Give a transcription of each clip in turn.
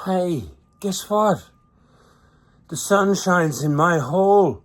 Hey, guess what? The sun shines in my hole.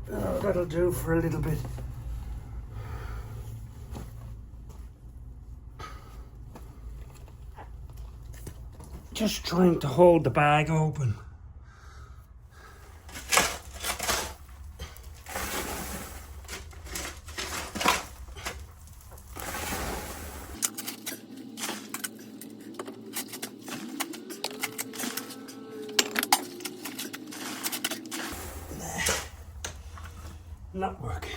Oh, that'll do for a little bit. Just trying to hold the bag open. Not working.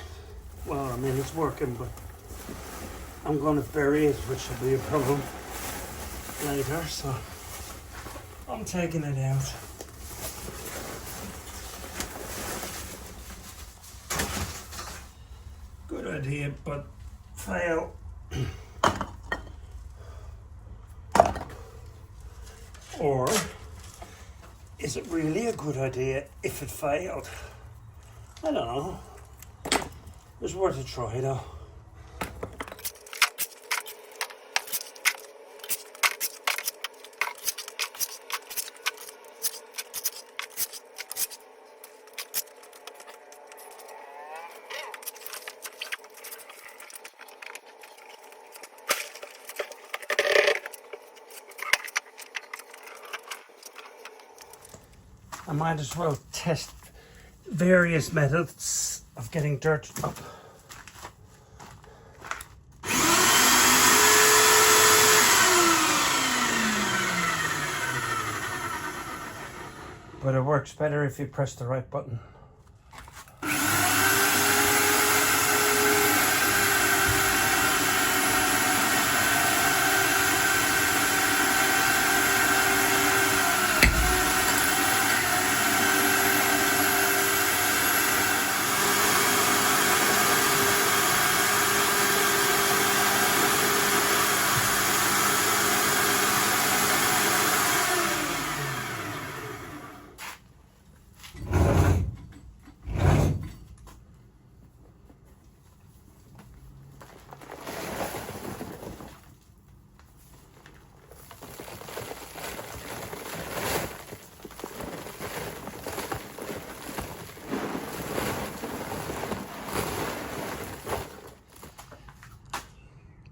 Well, I mean, it's working, but I'm going to bury it, which will be a problem later, so I'm taking it out. Good idea, but fail. Or is it really a good idea if it failed? I don't know. It was worth a try though. I might as well test various methods of getting dirt up. But it works better if you press the right button.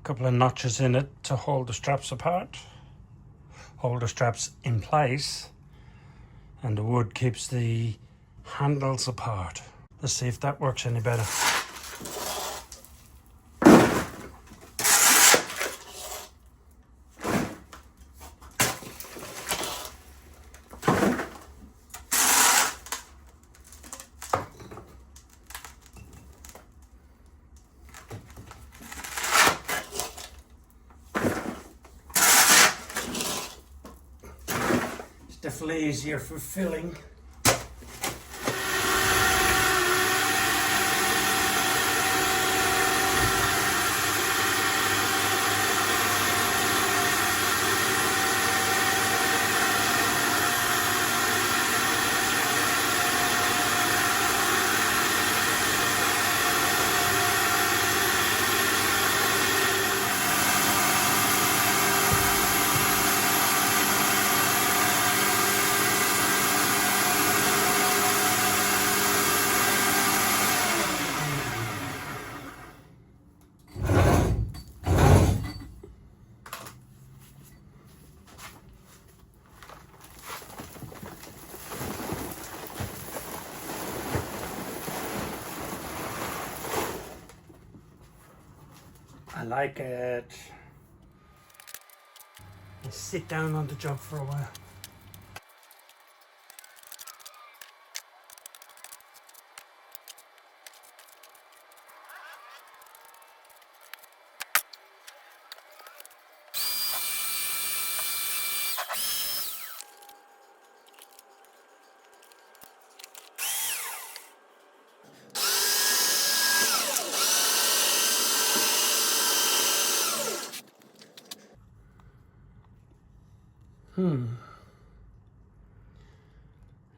Couple of notches in it to hold the straps apart, hold the straps in place, and the wood keeps the handles apart. Let's see if that works any better. Definitely easier for filling. I like it. Let's sit down on the job for a while.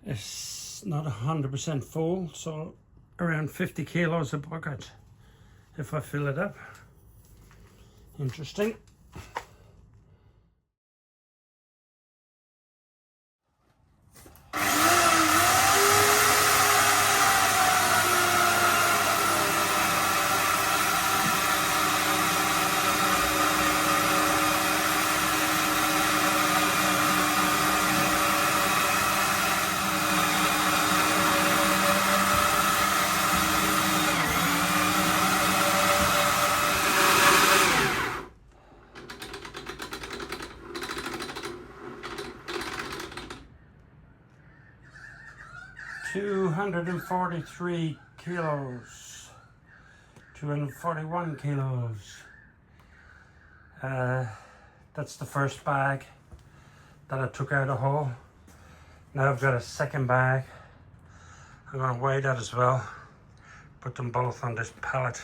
It's not 100% full, so around 50 kilos a bucket if I fill it up. Interesting. $243 kilos, 241 kilos. That's the first bag that I took out of the hole. Now I've got a second bag. I'm going to weigh that as well. Put them both on this pallet.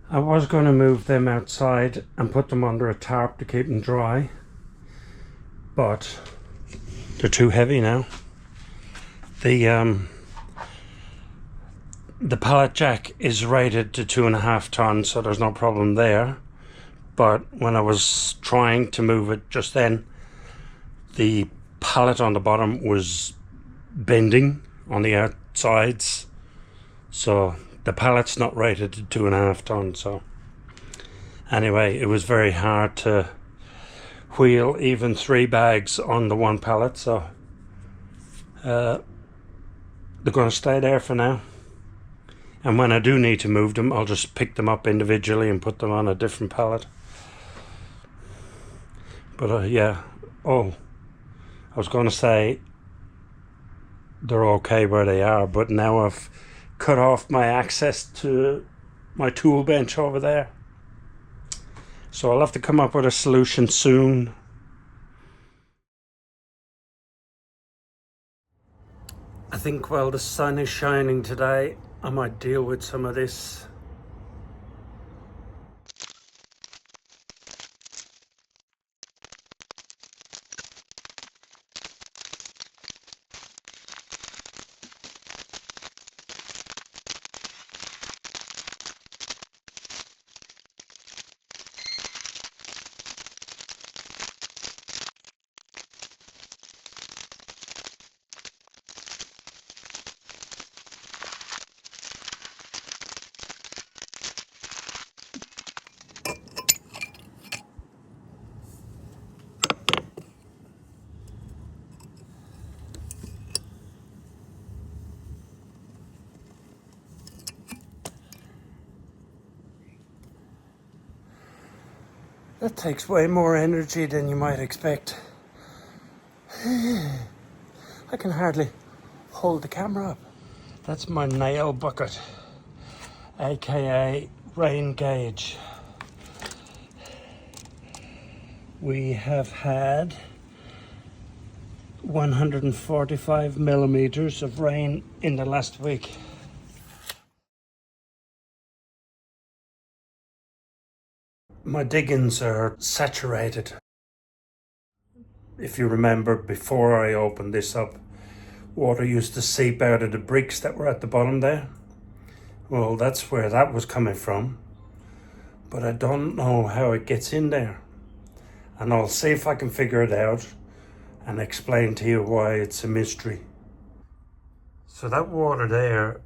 I was going to move them outside and put them under a tarp to keep them dry, but they're too heavy now. The pallet jack is rated to 2.5 tons, so there's no problem there. But when I was trying to move it just then, the pallet on the bottom was bending on the outsides, so the pallet's not rated to 2.5 tons. So anyway, it was very hard to wheel even 3 bags on the one pallet, so they're going to stay there for now. And when I do need to move them, I'll just pick them up individually and put them on a different pallet. But yeah, I was going to say they're okay where they are, but now I've cut off my access to my tool bench over there. So I'll have to come up with a solution soon. I think while the sun is shining today, I might deal with some of this. That takes way more energy than you might expect. I can hardly hold the camera up. That's my nail bucket. aka rain gauge. We have had 145 millimeters of rain in the last week. My diggings are saturated. If you remember, before I opened this up, water used to seep out of the bricks that were at the bottom there. Well, that's where that was coming from, but I don't know how it gets in there. And I'll see if I can figure it out and explain to you why it's a mystery. So that water there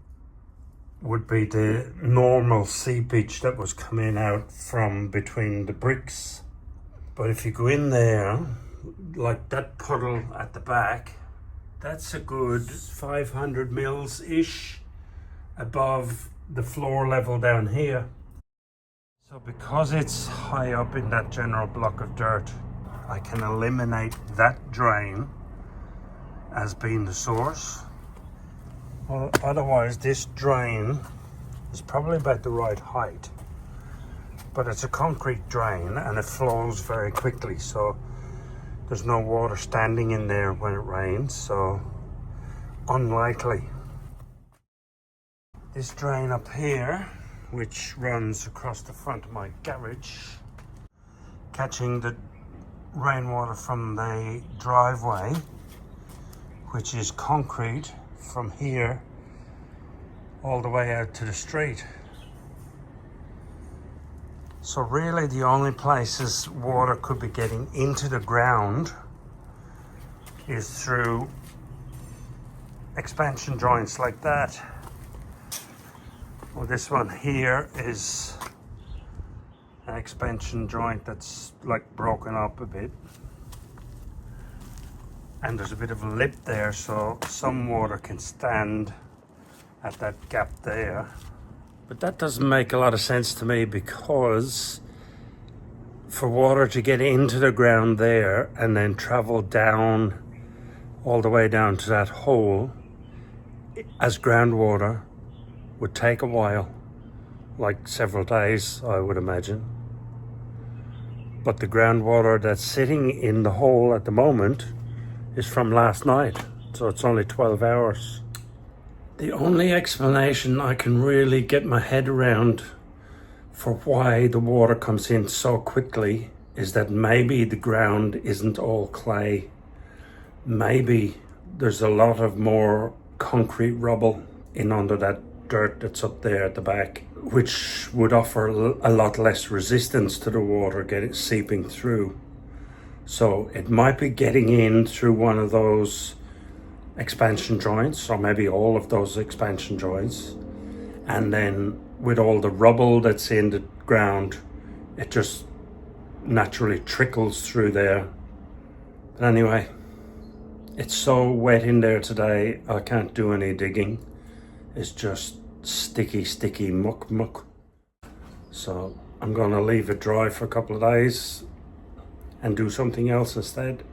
would be the normal seepage that was coming out from between the bricks. But if you go in there, like that puddle at the back, that's a good 500 mils-ish above the floor level down here. So because it's high up in that general block of dirt, I can eliminate that drain as being the source. Well, otherwise this drain is probably about the right height, but it's a concrete drain and it flows very quickly, so there's no water standing in there when it rains, so unlikely. This drain up here, which runs across the front of my garage, catching the rainwater from the driveway, which is concrete from here all the way out to the street. So really the only places water could be getting into the ground is through expansion joints like that. Well, this one here is an expansion joint that's like broken up a bit, and there's a bit of a lip there, so some water can stand at that gap there. But that doesn't make a lot of sense to me, because for water to get into the ground there and then travel down all the way down to that hole as groundwater would take a while, like several days, I would imagine. But the groundwater that's sitting in the hole at the moment is from last night, so it's only 12 hours. The only explanation I can really get my head around for why the water comes in so quickly is that maybe the ground isn't all clay. Maybe there's a lot of more concrete rubble in under that dirt that's up there at the back, which would offer a lot less resistance to the water seeping through. So it might be getting in through one of those expansion joints, or maybe all of those expansion joints, and then with all the rubble that's in the ground, it just naturally trickles through there. But anyway, it's so wet in there today, I can't do any digging. It's just sticky muck. So I'm gonna leave it dry for a couple of days and do something else instead.